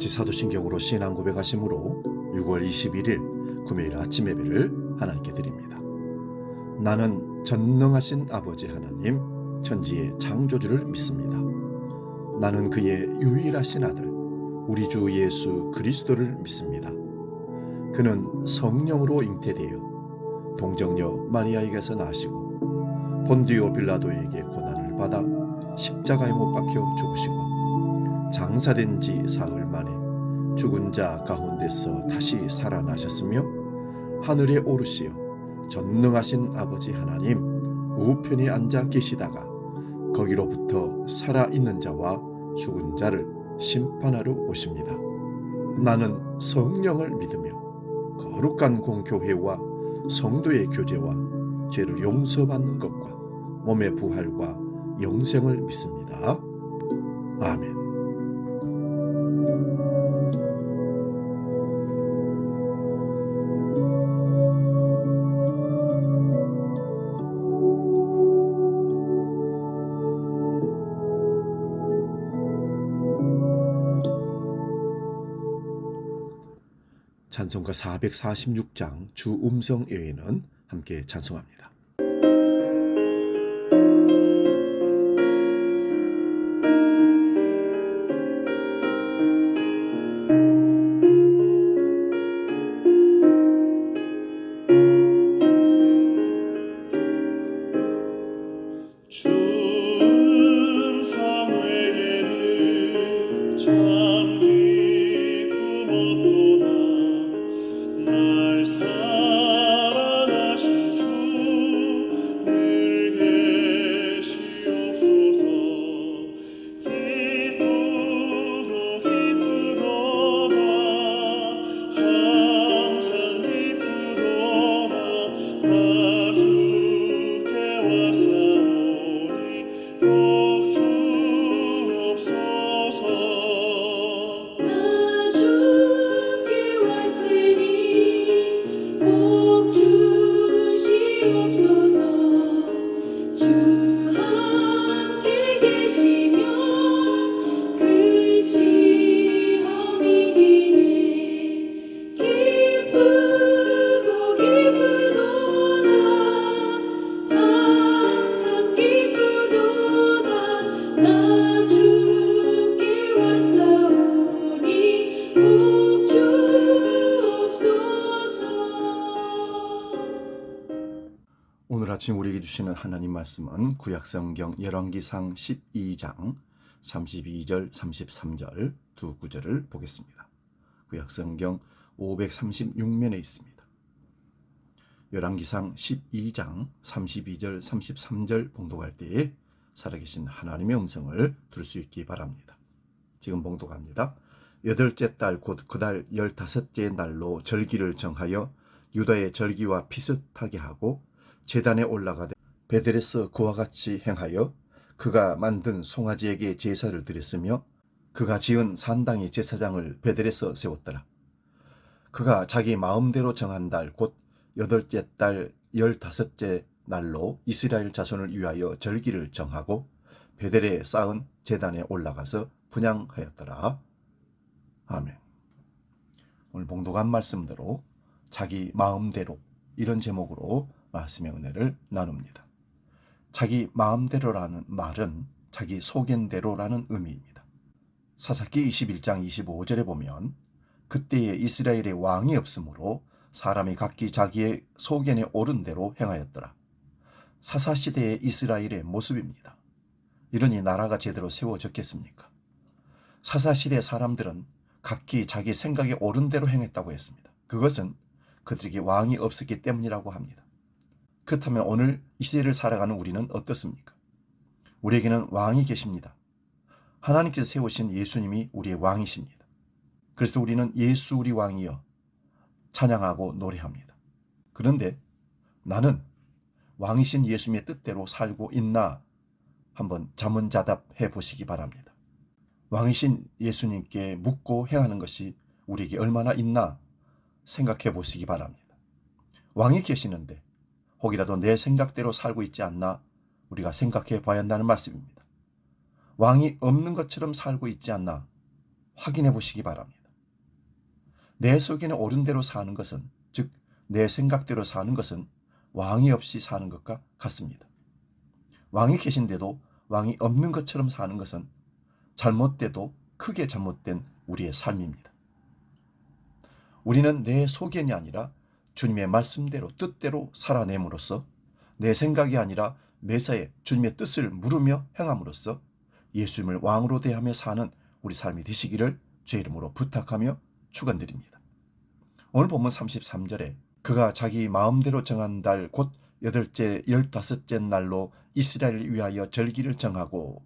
같이 사도신경으로 신앙 고백하심으로 6월 21일 금요일 아침 예배를 하나님께 드립니다. 나는 전능하신 아버지 하나님 천지의 창조주를 믿습니다. 나는 그의 유일하신 아들 우리 주 예수 그리스도를 믿습니다. 그는 성령으로 잉태되어 동정녀 마리아에게서 나시고 본디오 빌라도에게 고난을 받아 십자가에 못 박혀 죽으시고 장사된 지 사흘 만에 죽은 자 가운데서 다시 살아나셨으며 하늘에 오르시어 전능하신 아버지 하나님 우편에 앉아 계시다가 거기로부터 살아있는 자와 죽은 자를 심판하러 오십니다. 나는 성령을 믿으며 거룩한 공교회와 성도의 교제와 죄를 용서받는 것과 몸의 부활과 영생을 믿습니다. 아멘. 찬송가 446장 주 음성 예배는 함께 찬송합니다. 오늘 아침 우리에게 주시는 하나님 말씀은 구약성경 열왕기상 12장 32절 33절 두 구절을 보겠습니다. 구약성경 536면에 있습니다. 열왕기상 12장 32절 33절 봉독할 때에 살아계신 하나님의 음성을 들을 수 있기 바랍니다. 지금 봉독합니다. 여덟째 달 곧 그달 15째 날로 절기를 정하여 유다의 절기와 비슷하게 하고 제단에 올라가되 베델에서 그와 같이 행하여 그가 만든 송아지에게 제사를 드렸으며 그가 지은 산당의 제사장을 베델에서 세웠더라. 그가 자기 마음대로 정한 달 곧 여덟째 달 15째 날로 이스라엘 자손을 위하여 절기를 정하고 베델에 쌓은 제단에 올라가서 분향하였더라. 아멘. 오늘 봉독한 말씀대로 자기 마음대로 이런 제목으로 말씀의 은혜를 나눕니다. 자기 마음대로라는 말은 자기 소견대로라는 의미입니다. 사사기 21장 25절에 보면 그때에 이스라엘에 왕이 없으므로 사람이 각기 자기의 소견에 옳은 대로 행하였더라. 사사시대의 이스라엘의 모습입니다. 이러니 나라가 제대로 세워졌겠습니까? 사사시대 사람들은 각기 자기 생각에 옳은 대로 행했다고 했습니다. 그것은 그들에게 왕이 없었기 때문이라고 합니다. 그렇다면 오늘 이 시대를 살아가는 우리는 어떻습니까? 우리에게는 왕이 계십니다. 하나님께서 세우신 예수님이 우리의 왕이십니다. 그래서 우리는 예수 우리 왕이여 찬양하고 노래합니다. 그런데 나는 왕이신 예수님의 뜻대로 살고 있나 한번 자문자답해 보시기 바랍니다. 왕이신 예수님께 묻고 행하는 것이 우리에게 얼마나 있나 생각해 보시기 바랍니다. 왕이 계시는데 혹이라도 내 생각대로 살고 있지 않나 우리가 생각해 봐야 한다는 말씀입니다. 왕이 없는 것처럼 살고 있지 않나 확인해 보시기 바랍니다. 내 속에는 옳은 대로 사는 것은, 즉 내 생각대로 사는 것은 왕이 없이 사는 것과 같습니다. 왕이 계신데도 왕이 없는 것처럼 사는 것은 잘못돼도 크게 잘못된 우리의 삶입니다. 우리는 내 소견이 아니라 주님의 말씀대로 뜻대로 살아냄으로써, 내 생각이 아니라 매사에 주님의 뜻을 물으며 행함으로써 예수님을 왕으로 대하며 사는 우리 삶이 되시기를 주의 이름으로 부탁하며 축원드립니다. 오늘 본문 33절에 그가 자기 마음대로 정한 달 곧 8째 15째 날로 이스라엘을 위하여 절기를 정하고,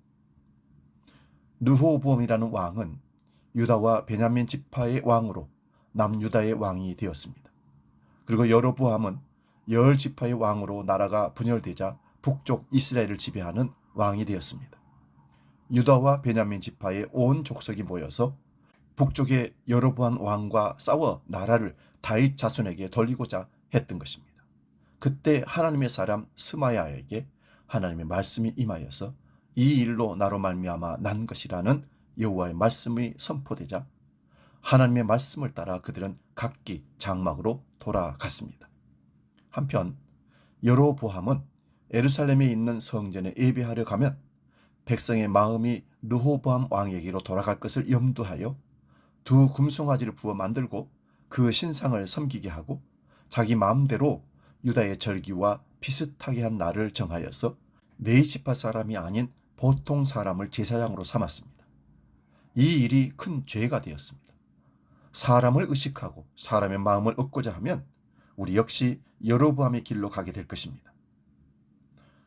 르호보암이라는 왕은 유다와 베냐민 지파의 왕으로 남유다의 왕이 되었습니다. 그리고 여로보암은 열 지파의 왕으로 나라가 분열되자 북쪽 이스라엘을 지배하는 왕이 되었습니다. 유다와 베냐민 지파의 온 족속이 모여서 북쪽의 여로보암 왕과 싸워 나라를 다윗 자손에게 돌리고자 했던 것입니다. 그때 하나님의 사람 스마야에게 하나님의 말씀이 임하여서 이 일로 나로 말미암아 난 것이라는 여호와의 말씀이 선포되자 하나님의 말씀을 따라 그들은 각기 장막으로 돌아갔습니다. 한편 여로보암은 예루살렘에 있는 성전에 예배하려 가면 백성의 마음이 르호보암 왕에게로 돌아갈 것을 염두하여 두 금송아지를 부어 만들고 그 신상을 섬기게 하고 자기 마음대로 유다의 절기와 비슷하게 한 날을 정하여서 네 지파 사람이 아닌 보통 사람을 제사장으로 삼았습니다. 이 일이 큰 죄가 되었습니다. 사람을 의식하고 사람의 마음을 얻고자 하면 우리 역시 여로보암의 길로 가게 될 것입니다.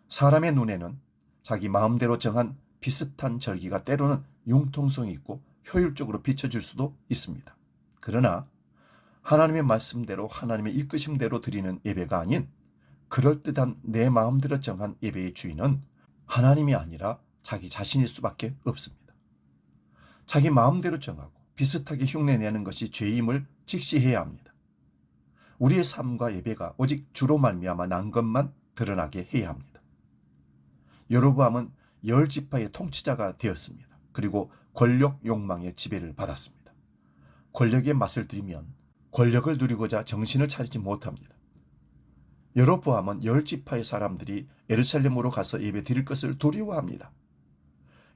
사람의 눈에는 자기 마음대로 정한 비슷한 절기가 때로는 융통성이 있고 효율적으로 비춰질 수도 있습니다. 그러나 하나님의 말씀대로 하나님의 이끄심대로 드리는 예배가 아닌 그럴듯한 내 마음대로 정한 예배의 주인은 하나님이 아니라 자기 자신일 수밖에 없습니다. 자기 마음대로 정하고 비슷하게 흉내내는 것이 죄임을 직시해야 합니다. 우리의 삶과 예배가 오직 주로 말미암아 난 것만 드러나게 해야 합니다. 여로보암은 열 지파의 통치자가 되었습니다. 그리고 권력 욕망의 지배를 받았습니다. 권력의 맛을 들이면 권력을 누리고자 정신을 차리지 못합니다. 여로보암은 열 지파의 사람들이 예루살렘으로 가서 예배 드릴 것을 두려워합니다.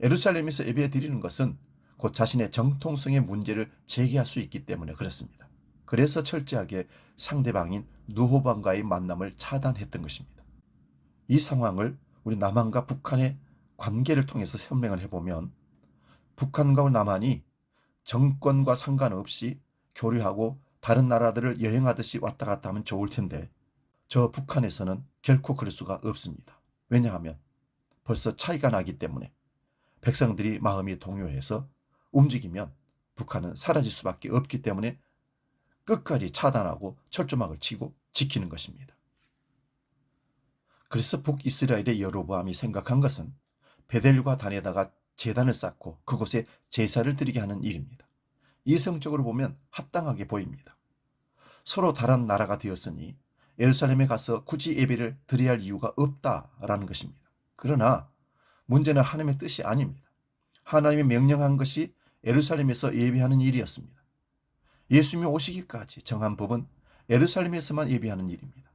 예루살렘에서 예배 드리는 것은 곧 자신의 정통성의 문제를 제기할 수 있기 때문에 그렇습니다. 그래서 철저하게 상대방인 르호보암과의 만남을 차단했던 것입니다. 이 상황을 우리 남한과 북한의 관계를 통해서 설명을 해보면, 북한과 남한이 정권과 상관없이 교류하고 다른 나라들을 여행하듯이 왔다 갔다 하면 좋을 텐데 저 북한에서는 결코 그럴 수가 없습니다. 왜냐하면 벌써 차이가 나기 때문에 백성들이 마음이 동요해서 움직이면 북한은 사라질 수밖에 없기 때문에 끝까지 차단하고 철조망을 치고 지키는 것입니다. 그래서 북이스라엘의 여로보암이 생각한 것은 베델과 단에다가 제단을 쌓고 그곳에 제사를 드리게 하는 일입니다. 이성적으로 보면 합당하게 보입니다. 서로 다른 나라가 되었으니 예루살렘에 가서 굳이 예배를 드려야 할 이유가 없다라는 것입니다. 그러나 문제는 하나님의 뜻이 아닙니다. 하나님이 명령한 것이 예루살렘에서 예배하는 일이었습니다. 예수님이 오시기까지 정한 법은 예루살렘에서만 예배하는 일입니다.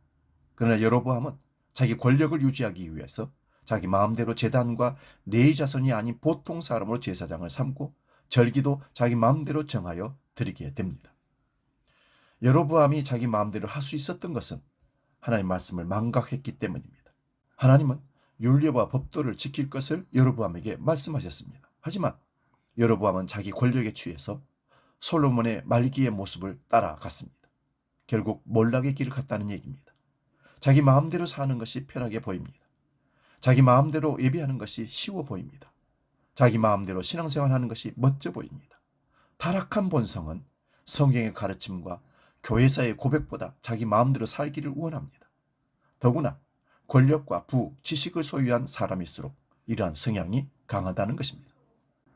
그러나 여로보암은 자기 권력을 유지하기 위해서 자기 마음대로 제단과 네 자손이 아닌 보통 사람으로 제사장을 삼고 절기도 자기 마음대로 정하여 드리게 됩니다. 여로보암이 자기 마음대로 할 수 있었던 것은 하나님 말씀을 망각했기 때문입니다. 하나님은 율례와 법도를 지킬 것을 여로보암에게 말씀하셨습니다. 하지만 여로보암은 자기 권력에 취해서 솔로몬의 말기의 모습을 따라갔습니다. 결국 몰락의 길을 갔다는 얘기입니다. 자기 마음대로 사는 것이 편하게 보입니다. 자기 마음대로 예배하는 것이 쉬워 보입니다. 자기 마음대로 신앙생활하는 것이 멋져 보입니다. 타락한 본성은 성경의 가르침과 교회사의 고백보다 자기 마음대로 살기를 원합니다. 더구나 권력과 부, 지식을 소유한 사람일수록 이러한 성향이 강하다는 것입니다.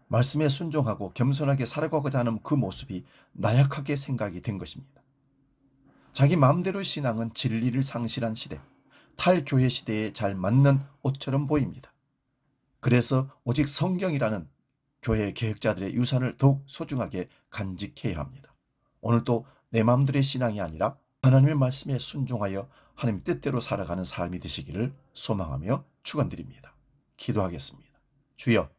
말씀에 순종하고 겸손하게 살아가고자 하는 그 모습이 나약하게 생각이 된 것입니다. 자기 마음대로 신앙은 진리를 상실한 시대, 탈교회 시대에 잘 맞는 옷처럼 보입니다. 그래서 오직 성경이라는 교회 계획자들의 유산을 더욱 소중하게 간직해야 합니다. 오늘도 내 마음들의 신앙이 아니라 하나님의 말씀에 순종하여 하나님 뜻대로 살아가는 삶이 되시기를 소망하며 축원드립니다. 기도하겠습니다. 주여,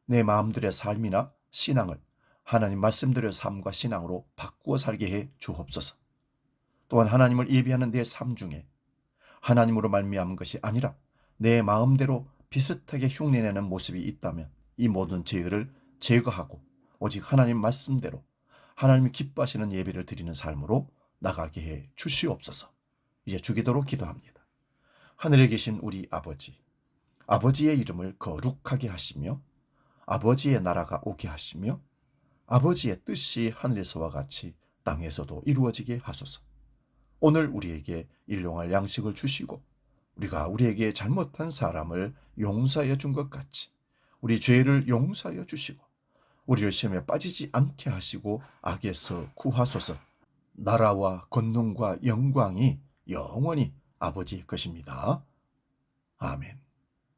내 마음들의 삶이나 신앙을 하나님 말씀대로의 삶과 신앙으로 바꾸어 살게 해 주옵소서. 또한 하나님을 예배하는 내 삶 중에 하나님으로 말미암은 것이 아니라 내 마음대로 비슷하게 흉내내는 모습이 있다면 이 모든 죄를 제거하고 오직 하나님 말씀대로 하나님이 기뻐하시는 예배를 드리는 삶으로 나가게 해 주시옵소서. 이제 주기도로 기도합니다. 하늘에 계신 우리 아버지, 아버지의 이름을 거룩하게 하시며 아버지의 나라가 오게 하시며 아버지의 뜻이 하늘에서와 같이 땅에서도 이루어지게 하소서. 오늘 우리에게 일용할 양식을 주시고 우리가 우리에게 잘못한 사람을 용서하여 준 것 같이 우리 죄를 용서하여 주시고 우리를 시험에 빠지지 않게 하시고 악에서 구하소서. 나라와 권능과 영광이 영원히 아버지의 것입니다. 아멘.